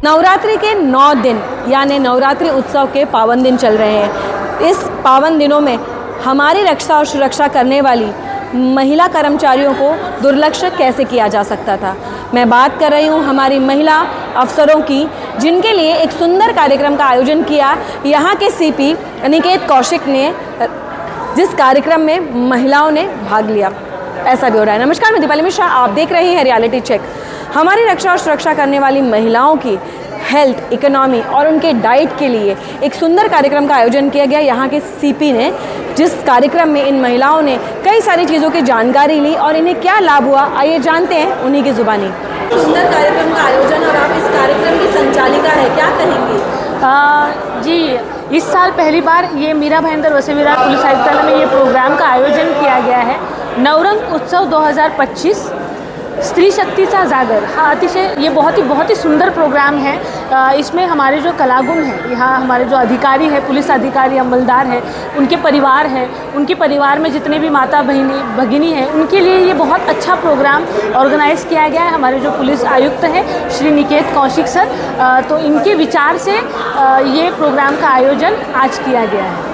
नवरात्रि के 9 दिन यानी नवरात्रि उत्सव के पावन दिन चल रहे हैं। इस पावन दिनों में हमारी रक्षा और सुरक्षा करने वाली महिला कर्मचारियों को दुर्लक्ष्य कैसे किया जा सकता था। मैं बात कर रही हूँ हमारी महिला अफसरों की, जिनके लिए एक सुंदर कार्यक्रम का आयोजन किया यहाँ के सीपी अनिकेत कौशिक ने, जिस कार्यक्रम में महिलाओं ने भाग लिया। ऐसा भी हो रहा है। नमस्कार, मैं दीपाली मिश्रा, आप देख रहे हैं रियलिटी चेक। हमारी रक्षा और सुरक्षा करने वाली महिलाओं की हेल्थ, इकोनॉमी और उनके डाइट के लिए एक सुंदर कार्यक्रम का आयोजन किया गया यहाँ के सीपी ने, जिस कार्यक्रम में इन महिलाओं ने कई सारी चीज़ों की जानकारी ली और इन्हें क्या लाभ हुआ, आइए जानते हैं उन्हीं की ज़ुबानी। सुंदर कार्यक्रम का आयोजन और आप इस कार्यक्रम की संचालिका है, क्या कहेंगी? जी, इस साल पहली बार ये मीरा भाईंदर वसई विरार पुलिस आयुक्तालय में ये प्रोग्राम का आयोजन किया गया है। नवरंग उत्सव 2025 स्त्री शक्तीचा जागर, हाँ, अतिशय ये बहुत ही सुंदर प्रोग्राम है। इसमें हमारे जो कलागुण हैं, यहाँ हमारे जो अधिकारी हैं, पुलिस अधिकारी अमलदार हैं, उनके परिवार हैं, उनके परिवार में जितने भी माता भगिनी हैं, उनके लिए ये बहुत अच्छा प्रोग्राम ऑर्गेनाइज़ किया गया है। हमारे जो पुलिस आयुक्त हैं श्री निकेत कौशिक सर, तो इनके विचार से ये प्रोग्राम का आयोजन आज किया गया है।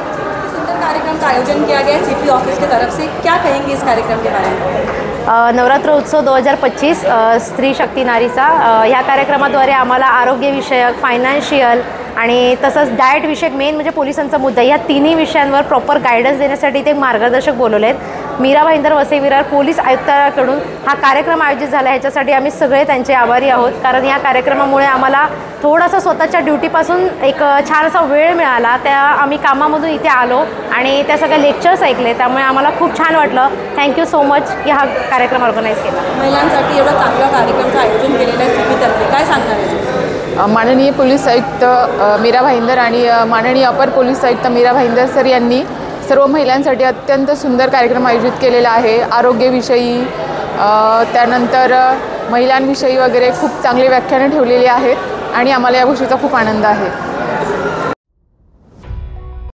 सुंदर कार्यक्रम का आयोजन किया गया सीपी ऑफिस की तरफ से, क्या कहेंगे इस कार्यक्रम के बारे में? नवरात्र उत्सव 2025 स्त्री शक्ती नारीचा ह्या कार्यक्रमाद्वारे आम्हाला आरोग्यविषयक, फायनान्शियल आणि तसंच डाएट विषयक, मेन म्हणजे पोलिसांचा मुद्दा, या तिन्ही विषयांवर प्रॉपर गायडन्स देण्यासाठी ते मार्गदर्शक बोलवले आहेत। मीरा भाईंदर वसई विरार पोलीस आयुक्तालयाकडून हा कार्यक्रम आयोजित झाला, ह्याच्यासाठी आम्ही सगळे त्यांचे आभारी आहोत। कारण या कार्यक्रमामुळे आम्हाला थोडासा स्वतःच्या ड्युटीपासून एक छान असा वेळ मिळाला। त्या आम्ही कामामधून इथे आलो आणि त्या सगळ्या लेक्चर्स ऐकले, त्यामुळे आम्हाला खूप छान वाटलं। थँक्यू सो मच की हा कार्यक्रम ऑर्गनाईज केला। महिलांसाठी एवढा चांगला कार्यक्रमाचं आयोजन केलेलं आहे सीपीतर्फे, काय सांगणार? माननीय पोलीस आयुक्त मीरा भाईंदर आणि माननीय अपर पोलीस आयुक्त मीरा भाईंदर सर यांनी सर्व महिलांसाठी अत्यंत सुंदर कार्यक्रम आयोजित केलेला आहे। आरोग्यविषयी, त्यानंतर महिलांविषयी वगैरे खूप चांगले व्याख्याने ठेवलेली आहेत आणि आम्हाला या गोष्टीचा खूप आनंद आहे।